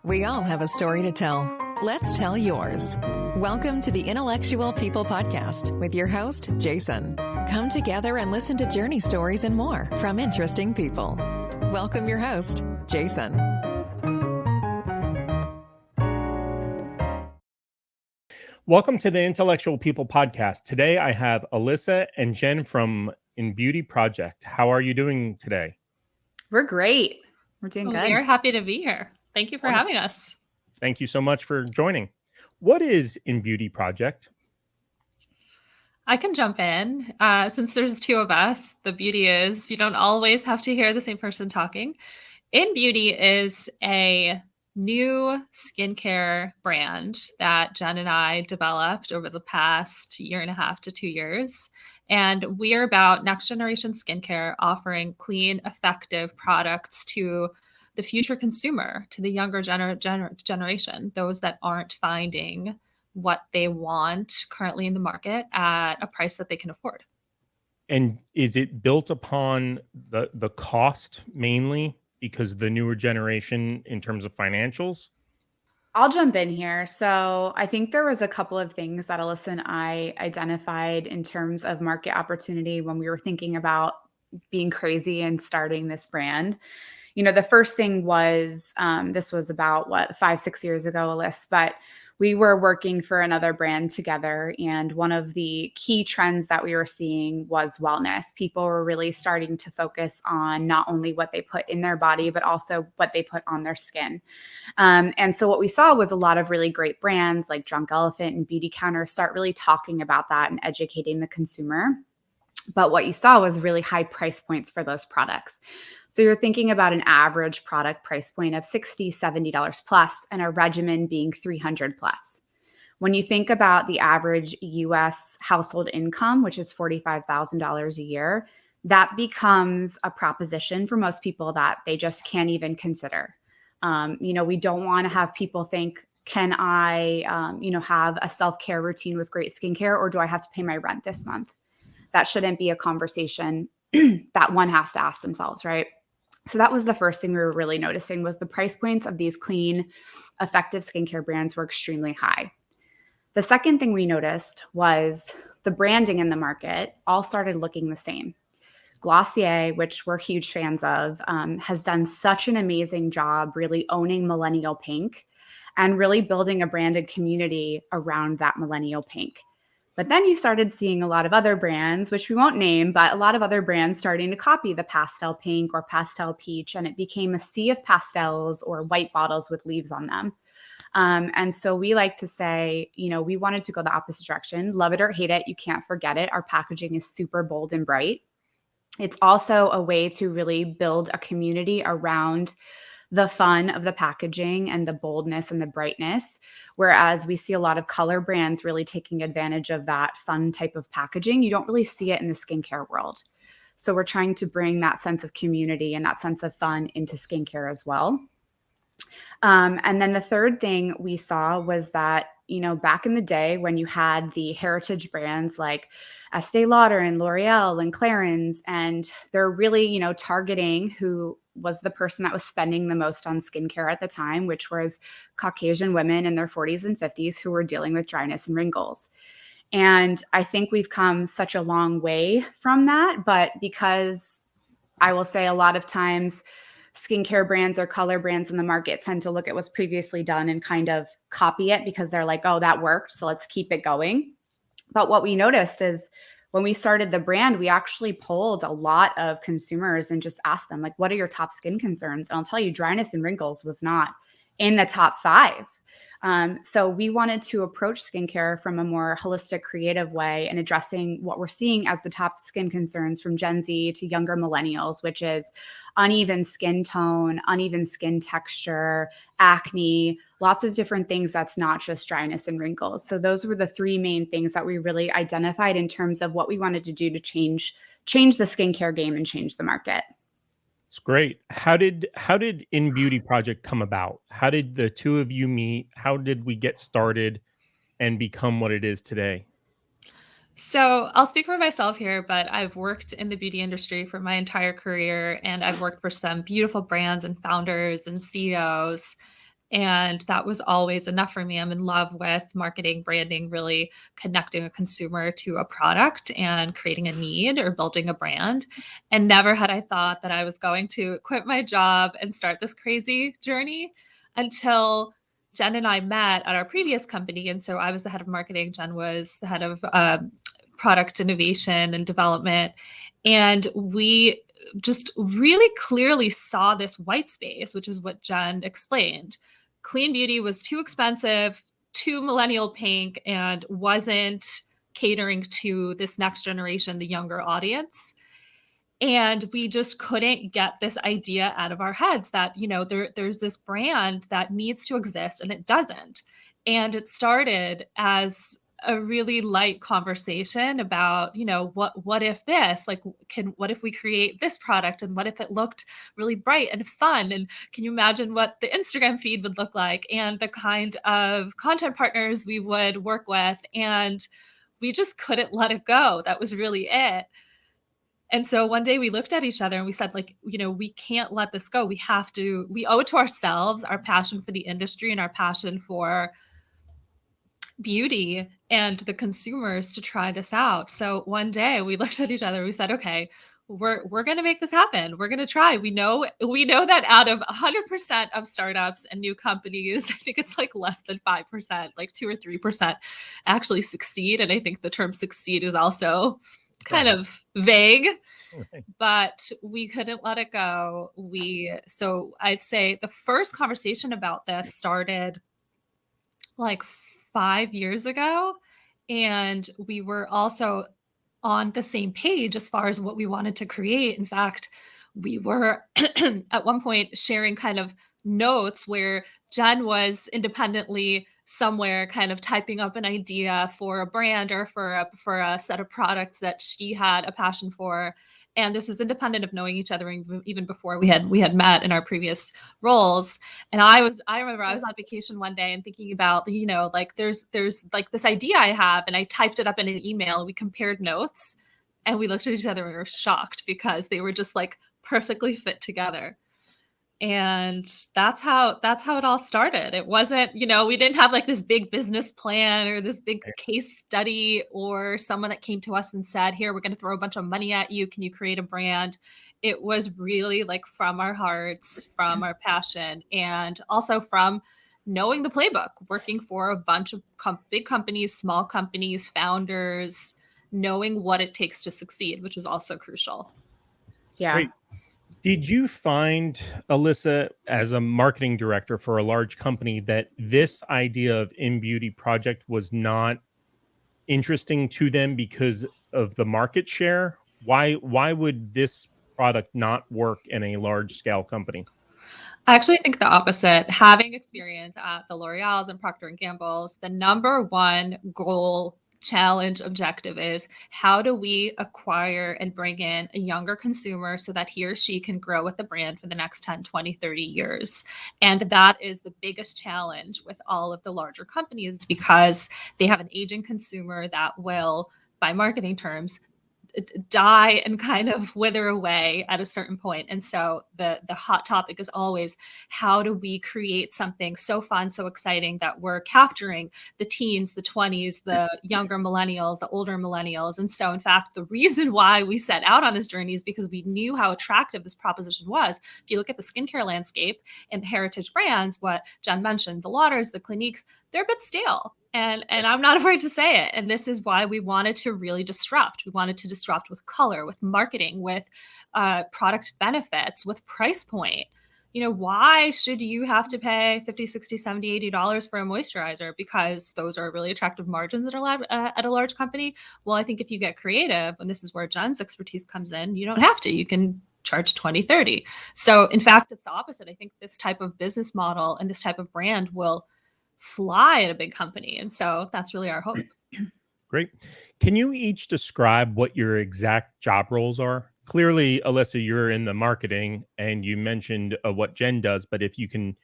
We all have a story to tell. Let's tell yours. Welcome to the Intellectual People Podcast with your host, Jason. Come together and listen to journey stories and more from interesting people. Welcome your host, Jason. Welcome to the Intellectual People Podcast. Today I have Alisa and Jen from INNBeauty Project. How are you doing today? We're great. We're doing good. We're happy to be here. Thank you for having us. Thank you so much for joining. What is INNBeauty Project? I can jump in. Since there's two of us, the beauty is you don't always have to hear the same person talking. INNBeauty is a new skincare brand that Jen and I developed over the past year and a half to 2 years. And we are about next generation skincare, offering clean, effective products to the future consumer, to the younger generation, those that aren't finding what they want currently in the market at a price that they can afford. And is it built upon the cost mainly because the newer generation in terms of financials? I'll jump in here. So I think there was a couple of things that Alisa and I identified in terms of market opportunity when we were thinking about being crazy and starting this brand. You know, the first thing was, this was about 5-6 years ago, Alisa, but we were working for another brand together. And one of the key trends that we were seeing was wellness. People were really starting to focus on not only what they put in their body, but also what they put on their skin. And so what we saw was a lot of really great brands like Drunk Elephant and Beauty Counter start really talking about that and educating the consumer. But what you saw was really high price points for those products. So you're thinking about an average product price point of $60, $70 plus and a regimen being $300 plus. When you think about the average US household income, which is $45,000 a year, that becomes a proposition for most people that they just can't even consider. We don't want to have people think, can I, have a self-care routine with great skincare, or do I have to pay my rent this month? That shouldn't be a conversation that one has to ask themselves, right? So that was the first thing we were really noticing was the price points of these clean, effective skincare brands were extremely high. The second thing we noticed was the branding in the market all started looking the same. Glossier, which we're huge fans of, has done such an amazing job really owning millennial pink and really building a branded community around that millennial pink. But then you started seeing a lot of other brands, which we won't name, but a lot of other brands starting to copy the pastel pink or pastel peach, and it became a sea of pastels or white bottles with leaves on them. And so we like to say, we wanted to go the opposite direction. Love it or hate it, you can't forget it. Our packaging is super bold and bright. It's also a way to really build a community around the fun of the packaging and the boldness and the brightness, whereas we see a lot of color brands really taking advantage of that fun type of packaging. You don't really see it in the skincare world. So we're trying to bring that sense of community and that sense of fun into skincare as well. And then the third thing we saw was that, back in the day when you had the heritage brands like Estee Lauder and L'Oreal and Clarins, and they're really, targeting who was the person that was spending the most on skincare at the time, which was Caucasian women in their 40s and 50s who were dealing with dryness and wrinkles. And I think we've come such a long way from that, but because I will say a lot of times skincare brands or color brands in the market tend to look at what's previously done and kind of copy it because they're like, oh, that worked, so let's keep it going. But what we noticed is when we started the brand, we actually polled a lot of consumers and just asked them, like, what are your top skin concerns? And I'll tell you, dryness and wrinkles was not in the top 5. So we wanted to approach skincare from a more holistic, creative way and addressing what we're seeing as the top skin concerns from Gen Z to younger millennials, which is uneven skin tone, uneven skin texture, acne, lots of different things that's not just dryness and wrinkles. So those were the 3 main things that we really identified in terms of what we wanted to do to change the skincare game and change the market. It's great. How did INNBeauty Project come about? How did the two of you meet? How did we get started and become what it is today? So I'll speak for myself here, but I've worked in the beauty industry for my entire career, and I've worked for some beautiful brands and founders and CEOs. And that was always enough for me. I'm in love with marketing, branding, really connecting a consumer to a product and creating a need or building a brand. And never had I thought that I was going to quit my job and start this crazy journey until Jen and I met at our previous company. And so I was the head of marketing. Jen was the head of product innovation and development. And we just really clearly saw this white space, which is what Jen explained. Clean beauty was too expensive, too millennial pink, and wasn't catering to this next generation, the younger audience. And we just couldn't get this idea out of our heads that, there's this brand that needs to exist and it doesn't. And it started as a really light conversation about, what if this, like, what if we create this product, and what if it looked really bright and fun, and can you imagine what the Instagram feed would look like, and the kind of content partners we would work with. And we just couldn't let it go. That was really it. And so one day we looked at each other and we said, like, we can't let this go. We owe it to ourselves, our passion for the industry and our passion for beauty and the consumers, to try this out. So one day we looked at each other, we said, okay, we're going to make this happen. We're going to try. We know that out of 100% of startups and new companies, I think it's like less than 5%, like 2 or 3% actually succeed. And I think the term succeed is also kind of vague, but we couldn't let it go. So I'd say the first conversation about this started like 5 years ago. And we were also on the same page as far as what we wanted to create. In fact, we were at one point sharing kind of notes where Jen was independently somewhere kind of typing up an idea for a brand or for a set of products that she had a passion for. And this was independent of knowing each other even before we had met in our previous roles. And I remember I was on vacation one day and thinking about, like there's like this idea I have, and I typed it up in an email. We compared notes and we looked at each other and we were shocked because they were just like perfectly fit together. And that's how it all started. It wasn't, we didn't have like this big business plan or this big case study or someone that came to us and said, here, we're going to throw a bunch of money at you. Can you create a brand? It was really like from our hearts, from our passion, and also from knowing the playbook, working for a bunch of big companies, small companies, founders, knowing what it takes to succeed, which was also crucial. Yeah. Great. Did you find, Alisa, as a marketing director for a large company, that this idea of INNBeauty Project was not interesting to them because of the market share? Why would this product not work in a large scale company? I actually think the opposite. Having experience at the L'Oreal's and Procter & Gamble's, the number one goal, challenge, objective is how do we acquire and bring in a younger consumer so that he or she can grow with the brand for the next 10, 20, 30 years. And that is the biggest challenge with all of the larger companies, because they have an aging consumer that will, by marketing terms, die and kind of wither away at a certain point. And so the hot topic is always, how do we create something so fun, so exciting that we're capturing the teens, the 20s, the younger millennials, the older millennials. And so in fact, the reason why we set out on this journey is because we knew how attractive this proposition was. If you look at the skincare landscape and the heritage brands, what Jen mentioned, the Lauders, the Cliniques, they're a bit stale. And I'm not afraid to say it. And this is why we wanted to really disrupt. We wanted to disrupt with color, with marketing, with product benefits, with price point. Why should you have to pay $50, $60, $70, $80 for a moisturizer? Because those are really attractive margins at a large company. Well, I think if you get creative, and this is where Jen's expertise comes in, you don't have to. You can charge 20, 30. So in fact, it's the opposite. I think this type of business model and this type of brand will fly at a big company. And so that's really our hope. Great. Can you each describe what your exact job roles are? Clearly, Alisa, you're in the marketing and you mentioned what Jen does, but if you can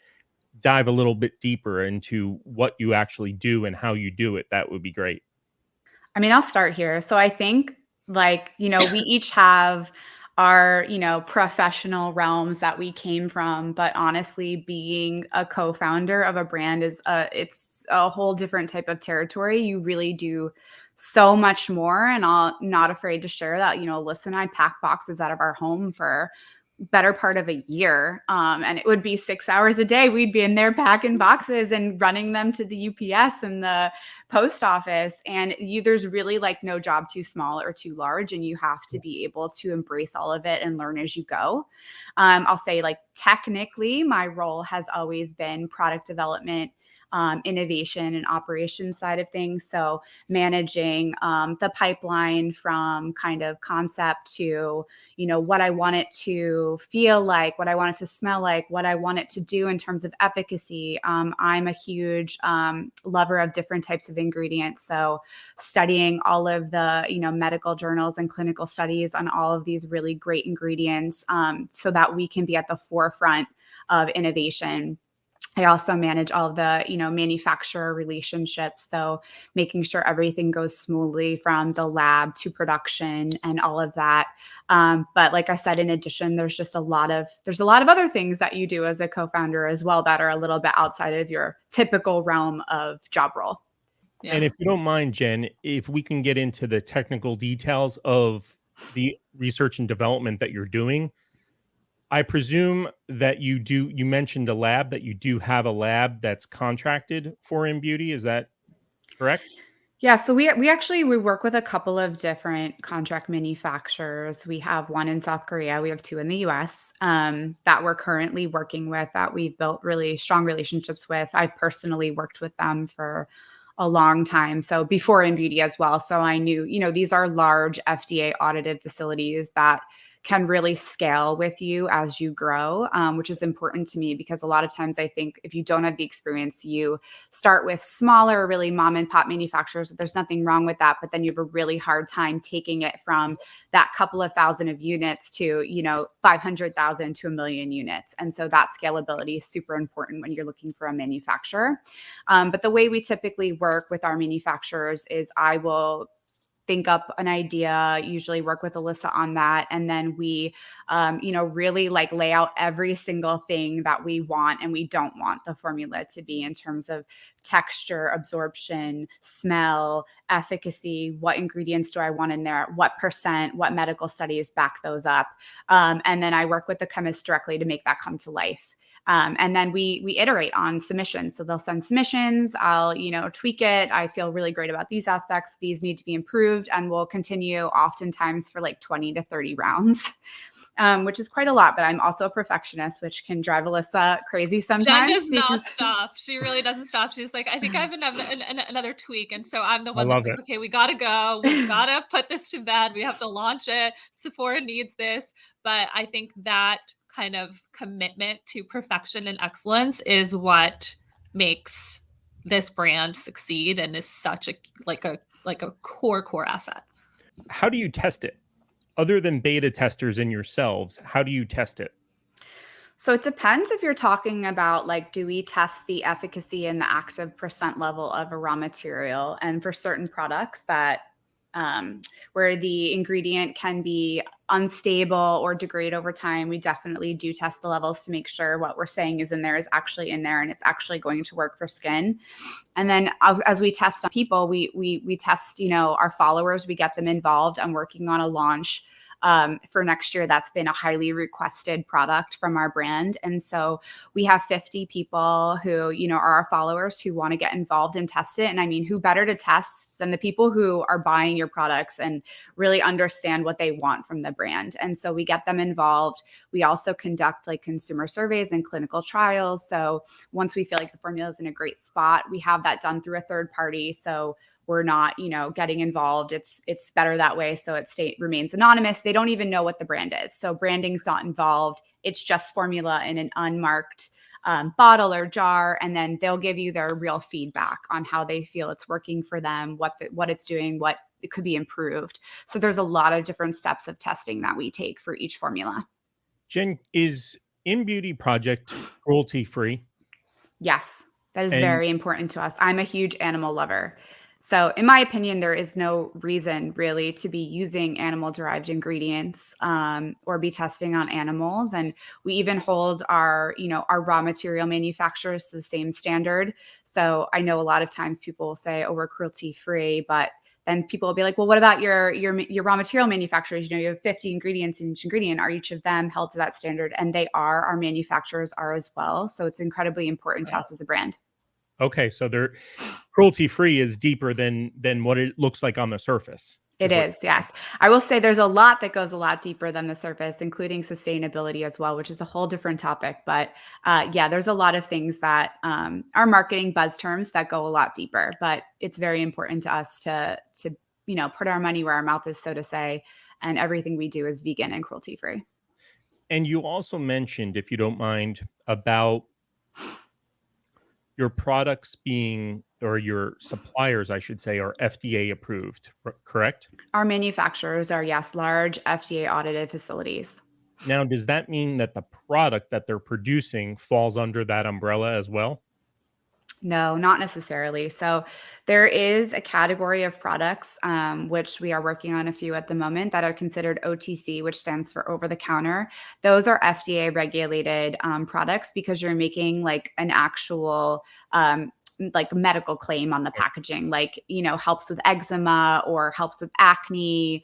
dive a little bit deeper into what you actually do and how you do it, that would be great. I mean, I'll start here. So I think we each have our, professional realms that we came from. But honestly, being a co-founder of a brand it's a whole different type of territory. You really do so much more. And I'm not afraid to share that, Alyssa and I pack boxes out of our home for better part of a year. And it would be 6 hours a day. We'd be in there packing boxes and running them to the UPS and the post office. And there's really like no job too small or too large. And you have to be able to embrace all of it and learn as you go. I'll say, like, technically, my role has always been product development, innovation and operations side of things. So managing the pipeline from kind of concept to, what I want it to feel like, what I want it to smell like, what I want it to do in terms of efficacy. I'm a huge lover of different types of ingredients. So studying all of the, medical journals and clinical studies on all of these really great ingredients, so that we can be at the forefront of innovation. I also manage all the, manufacturer relationships. So making sure everything goes smoothly from the lab to production and all of that. But like I said, in addition, there's a lot of other things that you do as a co-founder as well that are a little bit outside of your typical realm of job role. Yeah. And if you don't mind, Jen, if we can get into the technical details of the research and development that you're doing, I presume that you mentioned a lab, that you do have a lab that's contracted for INNBeauty. Is that correct? Yeah, so we work with a couple of different contract manufacturers. We have one in South Korea, we have two in the US, that we're currently working with, that we've built really strong relationships with. I've personally worked with them for a long time, so before INNBeauty as well. So I knew, these are large FDA audited facilities that can really scale with you as you grow, which is important to me, because a lot of times I think if you don't have the experience, you start with smaller, really mom and pop manufacturers. There's nothing wrong with that, but then you have a really hard time taking it from that couple of thousand of units to, 500,000 to 1,000,000 units. And so that scalability is super important when you're looking for a manufacturer. But the way we typically work with our manufacturers is I will think up an idea, usually work with Alisa on that. And then we, really like lay out every single thing that we want and we don't want the formula to be in terms of texture, absorption, smell, efficacy. What ingredients do I want in there? What percent, what medical studies back those up? And then I work with the chemist directly to make that come to life. And then we iterate on submissions. So they'll send submissions. I'll, tweak it. I feel really great about these aspects. These need to be improved, and we'll continue oftentimes for like 20 to 30 rounds, which is quite a lot. But I'm also a perfectionist, which can drive Alisa crazy sometimes. Jen does not stop. She really doesn't stop. She's like, I think I have another tweak. And so I'm the one that's like, okay, we got to go. We got to put this to bed. We have to launch it. Sephora needs this. But I think that kind of commitment to perfection and excellence is what makes this brand succeed and is such a core asset. How do you test it? Other than beta testers and yourselves, how do you test it? So it depends if you're talking about, like, do we test the efficacy and the active percent level of a raw material? And for certain products that where the ingredient can be unstable or degrade over time, we definitely do test the levels to make sure what we're saying is in there is actually in there and it's actually going to work for skin. And then as we test on people, we test, our followers, we get them involved. I'm working on a launch for next year. That's been a highly requested product from our brand. And so we have 50 people who, are our followers who want to get involved and test it. And I mean, who better to test than the people who are buying your products and really understand what they want from the brand. And so we get them involved. We also conduct like consumer surveys and clinical trials. So once we feel like the formula is in a great spot, we have that done through a third party. So we're not, getting involved. It's better that way. So it remains anonymous. They don't even know what the brand is. So branding's not involved. It's just formula in an unmarked bottle or jar. And then they'll give you their real feedback on how they feel it's working for them, what it's doing, what it could be improved. So there's a lot of different steps of testing that we take for each formula. Jen, is INNBeauty Project cruelty free? Yes, that is very important to us. I'm a huge animal lover. So in my opinion, there is no reason really to be using animal-derived ingredients or be testing on animals. And we even hold our, our raw material manufacturers to the same standard. So I know a lot of times people will say, oh, we're cruelty-free, but then people will be like, well, what about your raw material manufacturers? You have 50 ingredients in each ingredient. Are each of them held to that standard? And they are. Our manufacturers are as well. So it's incredibly important to us as a brand. Okay, so they're cruelty-free is deeper than what it looks like on the surface. It is, yes. I will say there's a lot that goes a lot deeper than the surface, including sustainability as well, which is a whole different topic. But yeah, there's a lot of things that are marketing buzz terms that go a lot deeper. But it's very important to us to put our money where our mouth is, so to say, and everything we do is vegan and cruelty-free. And you also mentioned, if you don't mind, about your products being, or your suppliers, I should say, are FDA approved, correct? Our manufacturers are, yes, large FDA audited facilities. Now, does that mean that the product that they're producing falls under that umbrella as well? No, not necessarily. So there is a category of products, which we are working on a few at the moment, that are considered OTC, which stands for over the counter. Those are FDA regulated products because you're making like an actual like medical claim on the packaging, like, helps with eczema or helps with acne.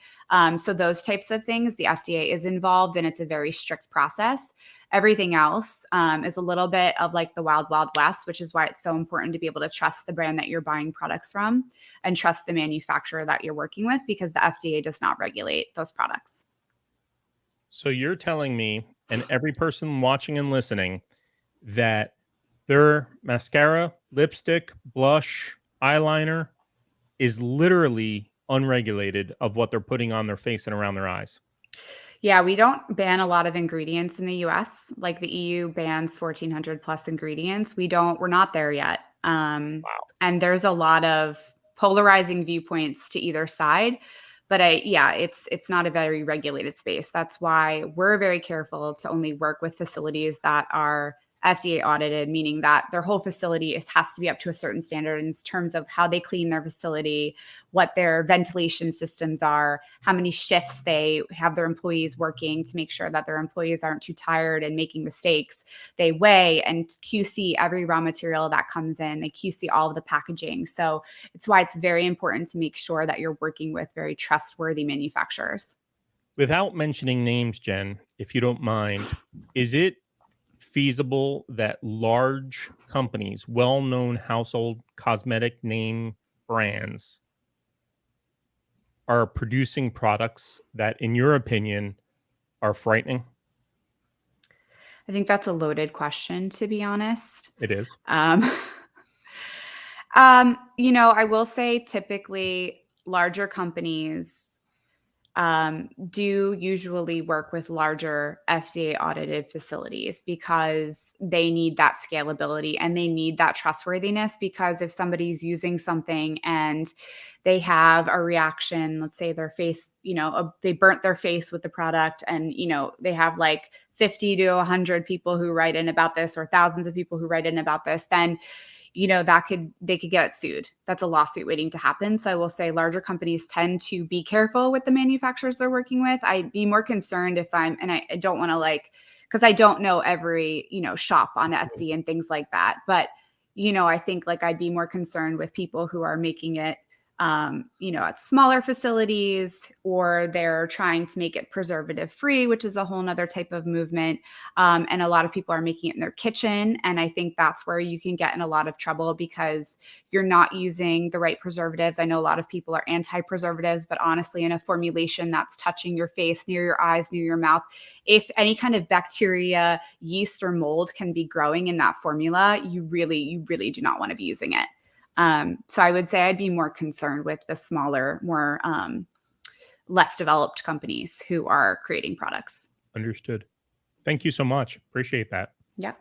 So those types of things, the FDA is involved, and it's a very strict process. Everything else is a little bit of like the wild, wild west, which is why it's so important to be able to trust the brand that you're buying products from and trust the manufacturer that you're working with, because the FDA does not regulate those products. So you're telling me, and every person watching and listening, that their mascara, lipstick, blush, eyeliner is literally unregulated of what they're putting on their face and around their eyes? Yeah, we don't ban a lot of ingredients in the US. Like the EU bans 1,400 plus ingredients. We're not there yet. Wow. And there's a lot of polarizing viewpoints to either side. But it's not a very regulated space. That's why we're very careful to only work with facilities that are FDA audited, meaning that their whole facility has to be up to a certain standard in terms of how they clean their facility, what their ventilation systems are, how many shifts they have their employees working to make sure that their employees aren't too tired and making mistakes. They weigh and QC every raw material that comes in. They QC all of the packaging. So it's why it's very important to make sure that you're working with very trustworthy manufacturers. Without mentioning names, Jen, if you don't mind, is it feasible that large companies, well-known household cosmetic name brands, are producing products that, in your opinion, are frightening? I think that's a loaded question, to be honest. It is. I will say typically larger companies do usually work with larger FDA audited facilities because they need that scalability and they need that trustworthiness. Because if somebody's using something and they have a reaction, let's say their face, they burnt their face with the product, and, they have like 50 to 100 people who write in about this, or thousands of people who write in about this, then they could get sued. That's a lawsuit waiting to happen. So I will say larger companies tend to be careful with the manufacturers they're working with. I'd be more concerned I don't want to because I don't know every, shop on Etsy and things like that. But, I think I'd be more concerned with people who are making it, at smaller facilities, or they're trying to make it preservative free, which is a whole nother type of movement. And a lot of people are making it in their kitchen. And I think that's where you can get in a lot of trouble because you're not using the right preservatives. I know a lot of people are anti-preservatives, but honestly, in a formulation that's touching your face, near your eyes, near your mouth, if any kind of bacteria, yeast, or mold can be growing in that formula, you really do not want to be using it. So I would say I'd be more concerned with the smaller, more less developed companies who are creating products. Understood. Thank you so much. Appreciate that. Yeah.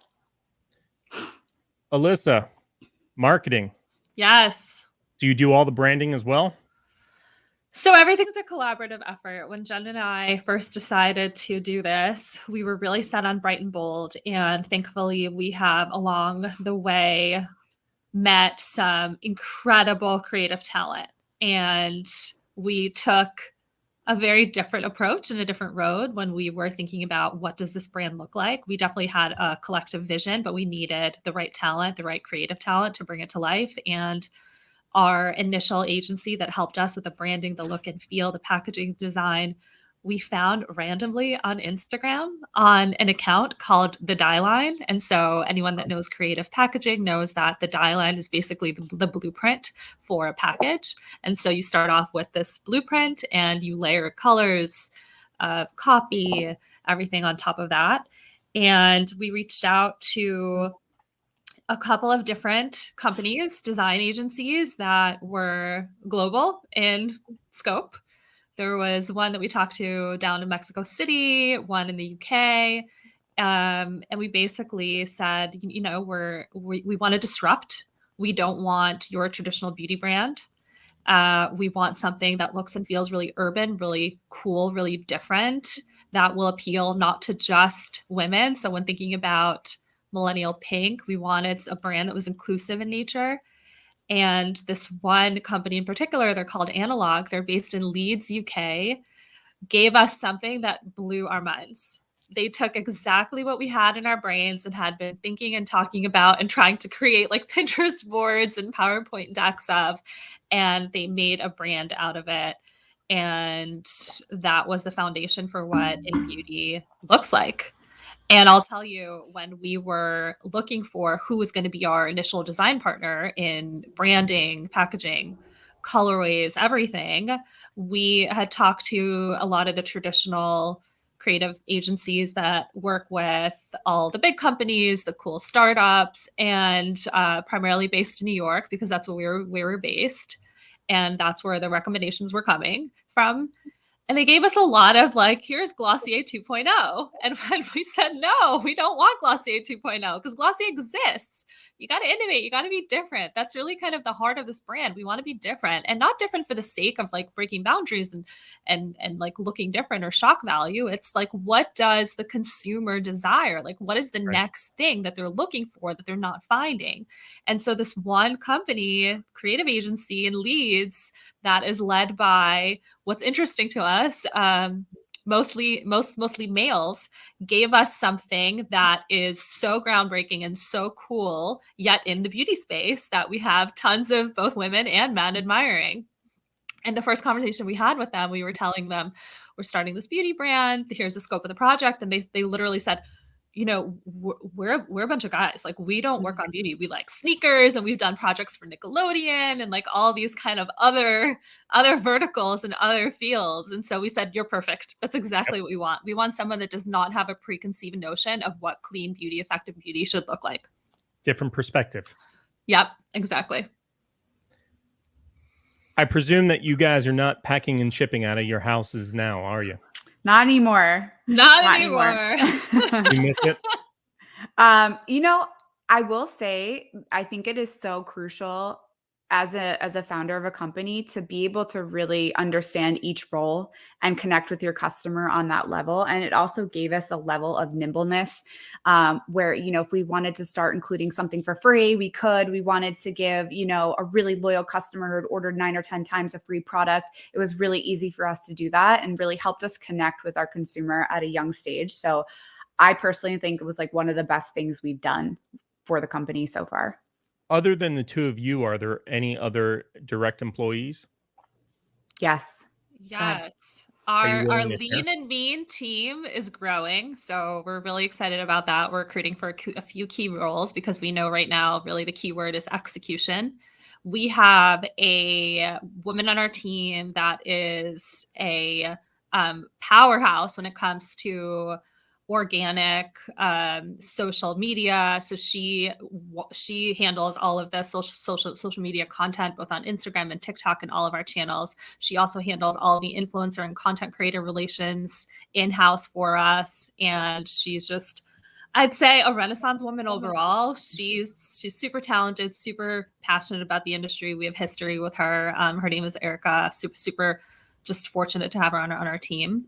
Alisa, marketing. Yes. Do you do all the branding as well? So everything's a collaborative effort. When Jen and I first decided to do this, we were really set on bright and bold. And thankfully, we have along the way met some incredible creative talent, and we took a very different approach and a different road when we were thinking about what does this brand look like. We definitely had a collective vision, but we needed the right talent, the right creative talent to bring it to life. And our initial agency that helped us with the branding, the look and feel, the packaging design, we found randomly on Instagram on an account called The Die Line. And so anyone that knows creative packaging knows that the die line is basically the blueprint for a package. And so you start off with this blueprint and you layer colors, copy, everything on top of that. And we reached out to a couple of different companies, design agencies that were global in scope. There was one that we talked to down in Mexico City, one in the UK. And we basically said, you know, we want to disrupt. We don't want your traditional beauty brand. We want something that looks and feels really urban, really cool, really different, that will appeal not to just women. So when thinking about Millennial Pink, we wanted a brand that was inclusive in nature. And this one company in particular, they're called Analog. They're based in Leeds, UK, gave us something that blew our minds. They took exactly what we had in our brains and had been thinking and talking about and trying to create like Pinterest boards and PowerPoint decks of, and they made a brand out of it. And that was the foundation for what INNBeauty looks like. And I'll tell you, when we were looking for who was going to be our initial design partner in branding, packaging, colorways, everything, we had talked to a lot of the traditional creative agencies that work with all the big companies, the cool startups, and primarily based in New York, because that's where we were based. And that's where the recommendations were coming from. And they gave us a lot of like, here's Glossier 2.0. And when we said, no, we don't want Glossier 2.0 because Glossier exists. You got to innovate. You got to be different. That's really kind of the heart of this brand. We want to be different, and not different for the sake of like breaking boundaries and like looking different or shock value. It's like, what does the consumer desire? Like, what is the next thing that they're looking for that they're not finding? And so this one company, creative agency in Leeds, that is led by, what's interesting to us, mostly males, gave us something that is so groundbreaking and so cool, yet in the beauty space, that we have tons of both women and men admiring. And the first conversation we had with them, we were telling them, we're starting this beauty brand. Here's the scope of the project. And they literally said, you know, we're a bunch of guys. Like, we don't work on beauty. We like sneakers, and we've done projects for Nickelodeon and like all these kind of other verticals and other fields. And so we said, you're perfect. That's exactly what we want. We want someone that does not have a preconceived notion of what clean beauty, effective beauty should look like. Different perspective. Yep, exactly. I presume that you guys are not packing and shipping out of your houses now, are you? Not anymore. Not anymore. You missed it? You know, I will say, I think it is so crucial as a founder of a company to be able to really understand each role and connect with your customer on that level. And it also gave us a level of nimbleness where, you know, if we wanted to start including something for free, we could. We wanted to give, you know, a really loyal customer who had ordered 9 or 10 times a free product. It was really easy for us to do that, and really helped us connect with our consumer at a young stage. So I personally think it was like one of the best things we've done for the company so far. Other than the two of you, are there any other direct employees? Yes. Yes. Are you Our willing to lean share? and mean team is growing. So we're really excited about that. We're recruiting for a few key roles because we know right now, really the key word is execution. We have a woman on our team that is a powerhouse when it comes to organic social media. So she handles all of the social media content, both on Instagram and TikTok and all of our channels. She also handles all of the influencer and content creator relations in-house for us. And she's just, I'd say, a Renaissance woman overall. She's super talented, super passionate about the industry. We have history with her. Her name is Erica. Super just fortunate to have her on our team.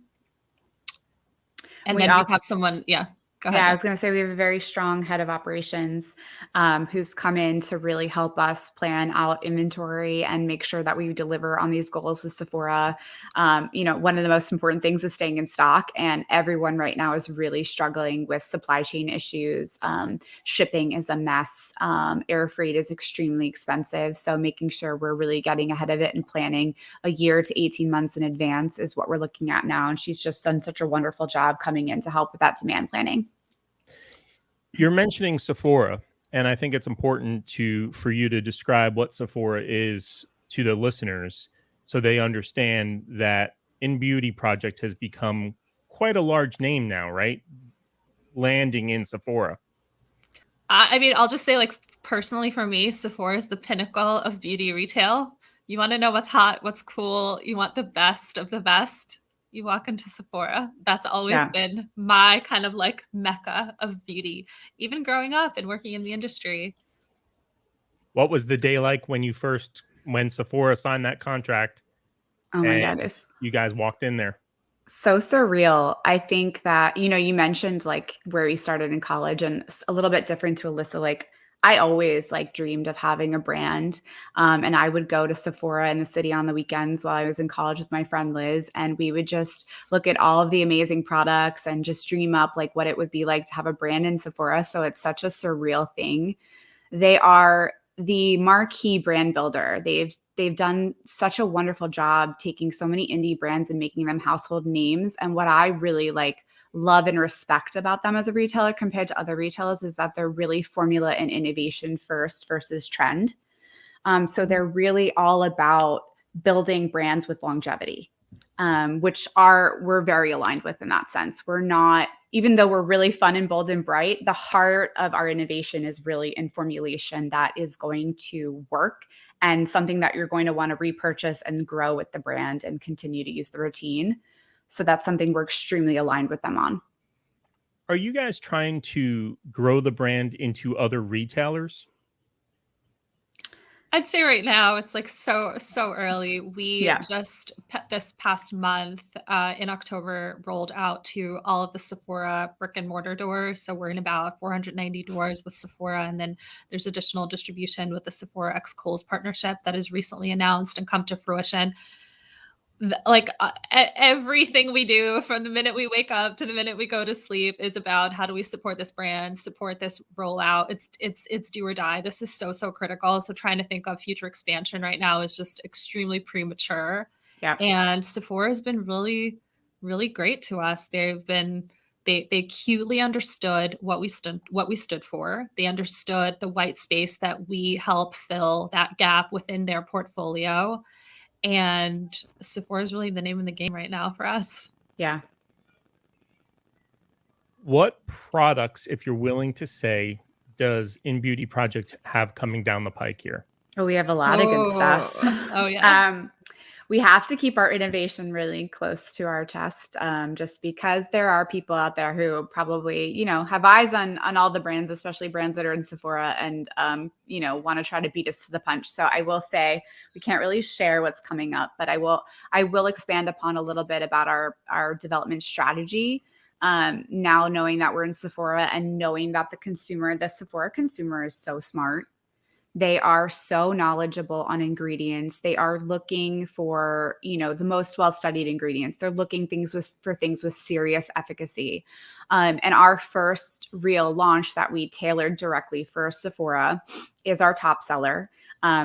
And then we have someone, yeah. Go Yeah, I ahead. was going to say we have a very strong head of operations who's come in to really help us plan out inventory and make sure that we deliver on these goals with Sephora. One of the most important things is staying in stock, and everyone right now is really struggling with supply chain issues. Shipping is a mess. Air freight is extremely expensive. So making sure we're really getting ahead of it and planning a year to 18 months in advance is what we're looking at now. And she's just done such a wonderful job coming in to help with that demand planning. You're mentioning Sephora, and I think it's important for you to describe what Sephora is to the listeners so they understand that INNBeauty Project has become quite a large name now, right? Landing in Sephora. I mean, I'll just say, like, personally for me, Sephora is the pinnacle of beauty retail. You want to know what's hot, what's cool, you want the best of the best, you walk into Sephora. That's always Yeah. been my kind of like mecca of beauty, even growing up and working in the industry. What was the day like when Sephora signed that contract Oh my and God, it's you guys walked in there? so surreal. I think that, you mentioned like where we started in college, and a little bit different to Alisa. Like I always like dreamed of having a brand. And I would go to Sephora in the city on the weekends while I was in college with my friend Liz. And we would just look at all of the amazing products and just dream up like what it would be like to have a brand in Sephora. So it's such a surreal thing. They are the marquee brand builder. They've done such a wonderful job taking so many indie brands and making them household names. And what I really love and respect about them as a retailer compared to other retailers is that they're really formula and innovation first versus trend. So they're really all about building brands with longevity, which we're very aligned with in that sense. We're not, even though we're really fun and bold and bright, the heart of our innovation is really in formulation that is going to work and something that you're going to want to repurchase and grow with the brand and continue to use the routine. So that's something we're extremely aligned with them on. Are you guys trying to grow the brand into other retailers? I'd say right now it's like so early. We Yeah. just this past month in October rolled out to all of the Sephora brick and mortar doors. So we're in about 490 doors with Sephora, and then there's additional distribution with the Sephora X Kohl's partnership that is recently announced and come to fruition. Everything we do from the minute we wake up to the minute we go to sleep is about how do we support this brand, support this rollout. It's do or die. This is so critical. So trying to think of future expansion right now is just extremely premature. Yeah. And Sephora has been really, really great to us. They acutely understood what we stood for. They understood the white space that we help fill that gap within their portfolio. And Sephora is really the name of the game right now for us. Yeah. What products, if you're willing to say, does INNBeauty Project have coming down the pike here? Oh, we have a lot of good stuff. Oh yeah. We have to keep our innovation really close to our chest, just because there are people out there who probably, have eyes on all the brands, especially brands that are in Sephora, and want to try to beat us to the punch. So I will say we can't really share what's coming up, but I will expand upon a little bit about our development strategy. Now knowing that we're in Sephora and knowing that the Sephora consumer is so smart. They are so knowledgeable on ingredients. They are looking for, the most well-studied ingredients. They're looking for things with serious efficacy. And our first real launch that we tailored directly for Sephora is our top seller.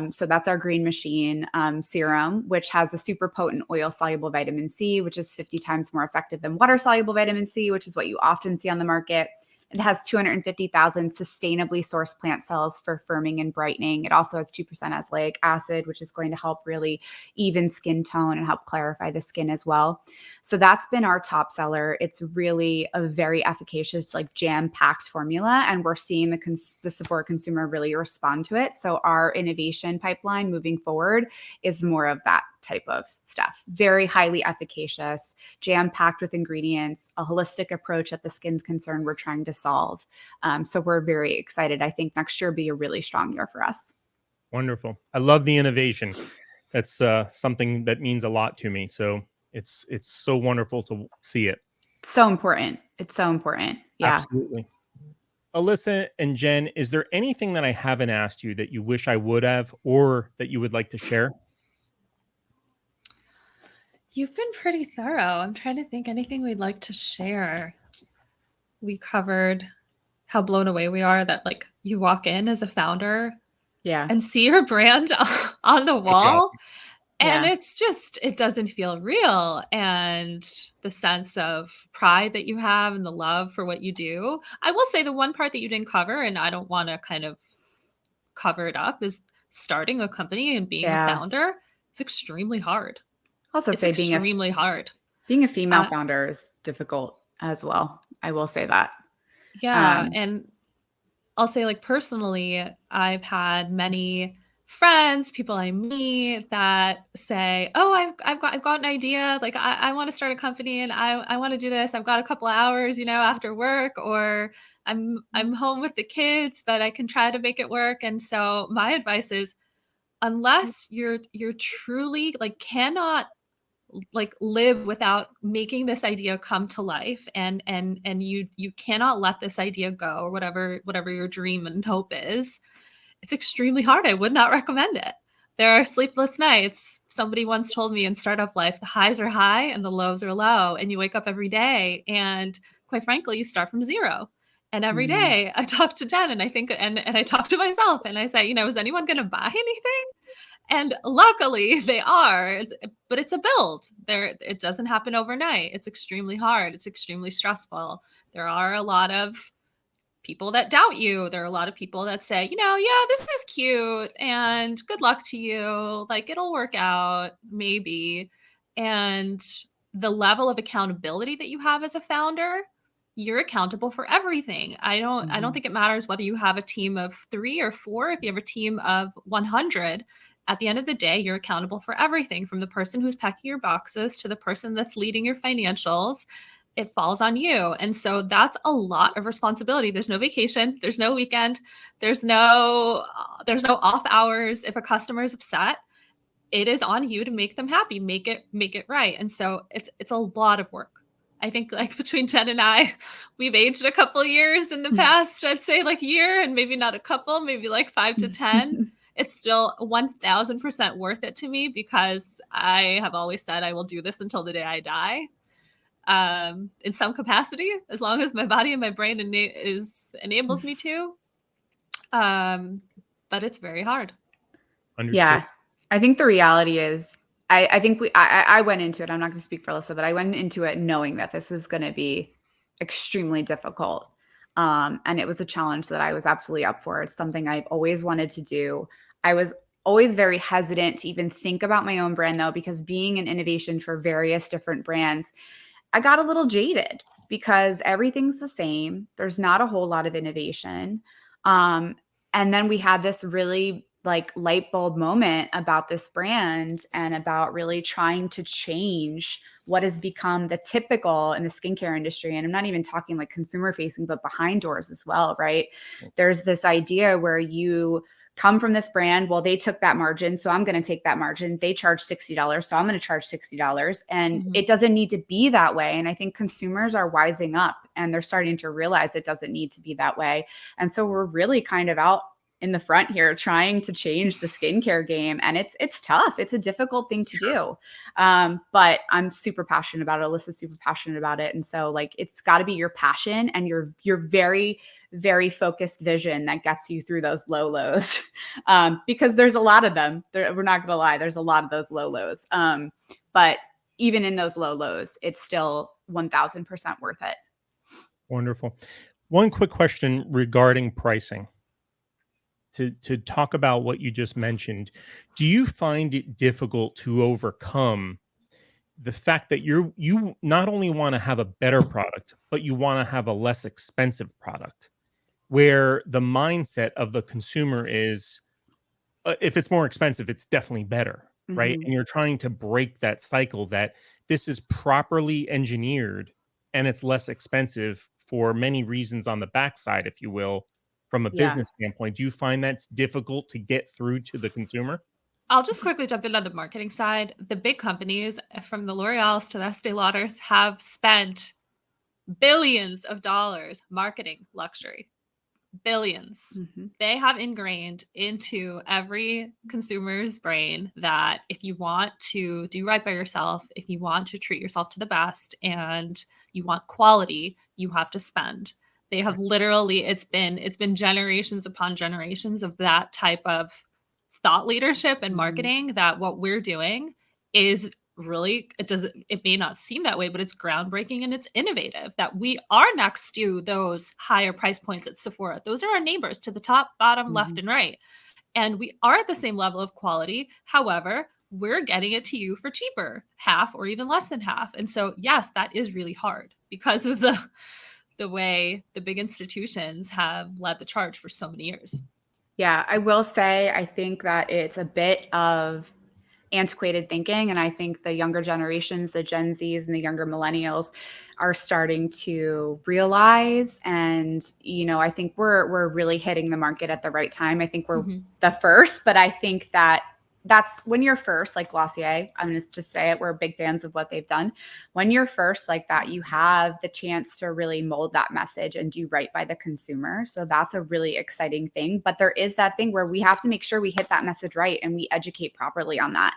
So that's our Green Machine serum, which has a super potent oil-soluble vitamin C, which is 50 times more effective than water-soluble vitamin C, which is what you often see on the market. It has 250,000 sustainably sourced plant cells for firming and brightening. It also has 2% azelaic acid, which is going to help really even skin tone and help clarify the skin as well. So that's been our top seller. It's really a very efficacious, jam-packed formula, and we're seeing the Sephora consumer really respond to it. So our innovation pipeline moving forward is more of that type of stuff. Very highly efficacious, jam-packed with ingredients, a holistic approach that the skin's concerned we're trying to solve. So we're very excited. I think next year will be a really strong year for us. Wonderful. I love the innovation. That's something that means a lot to me. So it's so wonderful to see it. So important. It's so important. Yeah. Absolutely. Alisa and Jen, is there anything that I haven't asked you that you wish I would have or that you would like to share? You've been pretty thorough. I'm trying to think anything we'd like to share. We covered how blown away we are that like you walk in as a founder Yeah. and see your brand on the That'd be wall. awesome. And Yeah. it's just, it doesn't feel real. And the sense of pride that you have and the love for what you do. I will say the one part that you didn't cover, and I don't want to kind of cover it up, is starting a company and being a Yeah. faunder. It's extremely hard. Also It's say extremely hard. being a female Uh, founder is difficult as well. I will say that. Yeah. And I'll say, like, personally, I've had many friends, people I meet that say, "Oh, I've got an idea. Like, I want to start a company and I want to do this. I've got a couple of hours, after work, or I'm home with the kids, but I can try to make it work." And so my advice is, unless you're truly like cannot like live without making this idea come to life, and you cannot let this idea go, or whatever your dream and hope is, it's extremely hard. I would not recommend it. There are sleepless nights. Somebody once told me, in startup life, the highs are high and the lows are low, and you wake up every day and quite frankly you start from zero. And every Mhm. day I talk to Jen and I think, and I talk to myself and I say, is anyone going to buy anything? And luckily they are, but it's a build. It doesn't happen overnight. It's extremely hard. It's extremely stressful. There are a lot of people that doubt you. There are a lot of people that say, yeah, this is cute and good luck to you. Like, it'll work out, maybe. And the level of accountability that you have as a founder, you're accountable for everything. I don't think it matters whether you have a team of 3 or 4. If you have a team of 100, at the end of the day, you're accountable for everything, from the person who's packing your boxes to the person that's leading your financials. It falls on you. And so that's a lot of responsibility. There's no vacation, there's no weekend, there's no off hours. If a customer is upset, it is on you to make them happy, make it right. And so it's a lot of work. I think, like, between Jen and I, we've aged a couple of years in the past, I'd say like year, and maybe not a couple, maybe like 5 to 10. It's still 1000% worth it to me, because I have always said I will do this until the day I die. In some capacity, as long as my body and my brain enables me to. But it's very hard. Understood. Yeah. I think the reality is, I think I went into it. I'm not going to speak for Alisa, but I went into it knowing that this is going to be extremely difficult. And it was a challenge that I was absolutely up for. It's something I've always wanted to do. I was always very hesitant to even think about my own brand, though, because being an innovation for various different brands, I got a little jaded because everything's the same. There's not a whole lot of innovation. And then we had this really like light bulb moment about this brand and about really trying to change what has become the typical in the skincare industry. And I'm not even talking like consumer facing, but behind doors as well, right? There's this idea where you come from this brand. Well, they took that margin, so I'm going to take that margin. They charge $60, so I'm going to charge $60. And it doesn't need to be that way. And I think consumers are wising up and they're starting to realize it doesn't need to be that way. And so we're really kind of out in the front here trying to change the skincare game. And it's tough. It's a difficult thing to do. But I'm super passionate about it. Alisa's super passionate about it. And so like, it's got to be your passion and your very, very focused vision that gets you through those low lows. Because there's a lot of them. We're not going to lie. There's a lot of those low lows. But even in those low lows, it's still 1000% worth it. Wonderful. One quick question regarding pricing. To talk about what you just mentioned, do you find it difficult to overcome the fact that you not only want to have a better product, but you want to have a less expensive product, where the mindset of the consumer is, if it's more expensive, it's definitely better, right? And you're trying to break that cycle that this is properly engineered and it's less expensive for many reasons on the backside, if you will, from a business standpoint. Do you find that's difficult to get through to the consumer? I'll just quickly jump in on the marketing side. The big companies, from the L'Oreals to the Estee Lauders, have spent billions of dollars marketing luxury. Billions. Mhm. They have ingrained into every consumer's brain that if you want to do right by yourself, if you want to treat yourself to the best and you want quality, you have to spend. They have literally, it's been generations upon generations of that type of thought leadership and Mhm. marketing that what we're doing is really, it may not seem that way, but it's groundbreaking and it's innovative that we are next to those higher price points at Sephora. Those are our neighbors to the top, bottom, left, Mhm. and right. And we are at the same level of quality. However, we're getting it to you for cheaper, half or even less than half. And so, yes, that is really hard because of the way the big institutions have led the charge for so many years. Yeah, I will say, I think that it's a bit of antiquated thinking. And I think the younger generations, the Gen Zs and the younger millennials are starting to realize. And, I think we're really hitting the market at the right time. I think we're the first, but I think that's when you're first, like Glossier, I'm going to just say it, we're big fans of what they've done. When you're first like that, you have the chance to really mold that message and do right by the consumer. So that's a really exciting thing. But there is that thing where we have to make sure we hit that message right and we educate properly on that.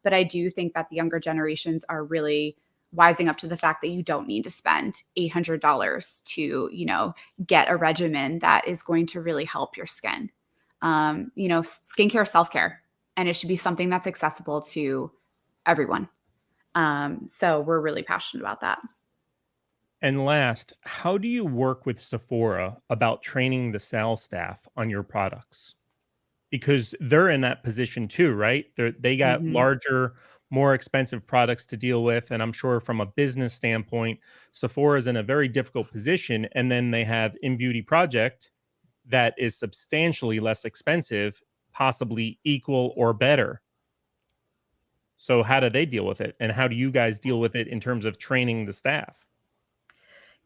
But I do think that the younger generations are really wising up to the fact that you don't need to spend $800 to, get a regimen that is going to really help your skin. Skincare, self-care. And it should be something that's accessible to everyone. So we're really passionate about that. And last, how do you work with Sephora about training the sales staff on your products? Because they're in that position too, right? They got Mhm. larger, more expensive products to deal with. And I'm sure from a business standpoint, Sephora is in a very difficult position. And then they have INNBeauty Project that is substantially less expensive, possibly equal or better. So how do they deal with it? And how do you guys deal with it in terms of training the staff?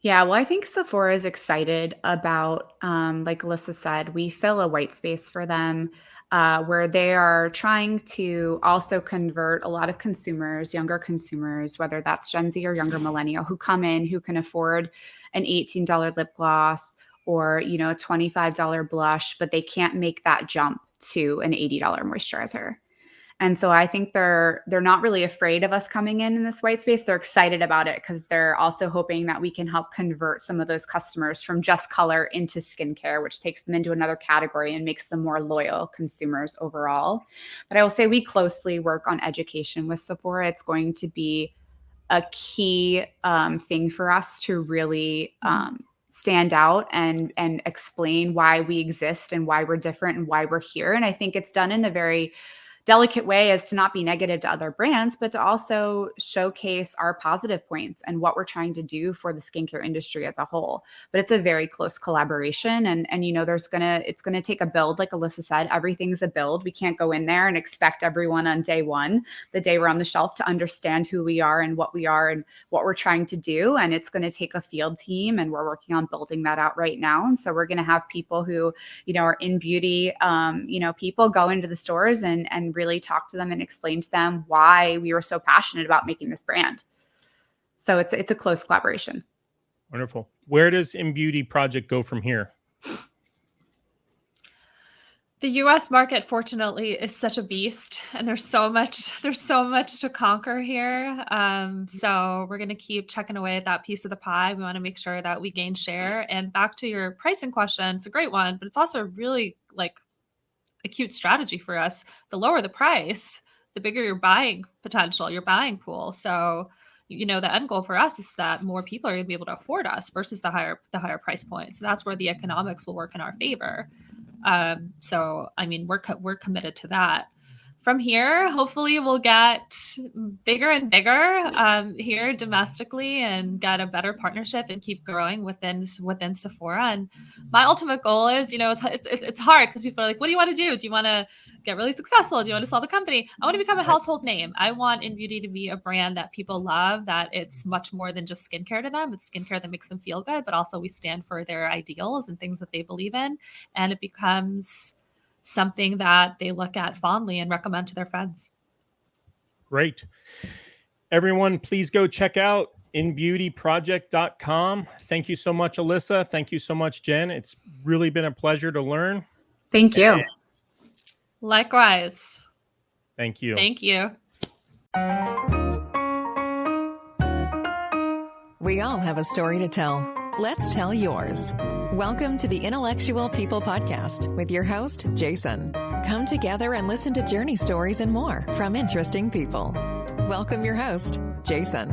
Yeah, well, I think Sephora is excited about, like Alyssa said, we fill a white space for them where they are trying to also convert a lot of consumers, younger consumers, whether that's Gen Z or younger millennial, who come in who can afford an $18 lip gloss or, a $25 blush, but they can't make that jump to an $80 moisturizer. And so I think they're not really afraid of us coming in this white space. They're excited about it because they're also hoping that we can help convert some of those customers from just color into skincare, which takes them into another category and makes them more loyal consumers overall. But I will say we closely work on education with Sephora. It's going to be a key thing for us to really stand out and explain why we exist and why we're different and why we're here. And I think it's done in a very delicate way as to not be negative to other brands, but to also showcase our positive points and what we're trying to do for the skincare industry as a whole. But it's a very close collaboration. And it's gonna take a build, like Alyssa said, everything's a build. We can't go in there and expect everyone on day one, the day we're on the shelf, to understand who we are and what we're trying to do. And it's gonna take a field team, and we're working on building that out right now. And so we're gonna have people who, are in beauty, people go into the stores and really talk to them and explain to them why we were so passionate about making this brand. So it's a close collaboration. Wonderful. Where does INNBeauty Project go from here? The US market, fortunately, is such a beast, and there's so much to conquer here. So we're going to keep checking away at that piece of the pie. We want to make sure that we gain share. And back to your pricing question, it's a great one, but it's also really a cute strategy for us. The lower the price, the bigger your buying potential, your buying pool. So, the end goal for us is that more people are going to be able to afford us versus the higher price point. So that's where the economics will work in our favor. So, I mean, we're committed to that. From here, hopefully we'll get bigger and bigger here domestically and get a better partnership and keep growing within Sephora. And my ultimate goal is, it's hard because people are like, what do you want to do? Do you want to get really successful? Do you want to sell the company? I want to become a household name. I want INNBeauty to be a brand that people love, that it's much more than just skincare to them. It's skincare that makes them feel good, but also we stand for their ideals and things that they believe in. And it becomes something that they look at fondly and recommend to their friends. Great. Everyone, please go check out INNBeautyProject.com. Thank you so much, Alisa. Thank you so much, Jen. It's really been a pleasure to learn. Thank you. And Likewise. thank you. Thank you. We all have a story to tell. Let's tell yours. Welcome to the Intellectual People Podcast with your host, Jason. Come together and listen to journey stories and more from interesting people. Welcome your host, Jason.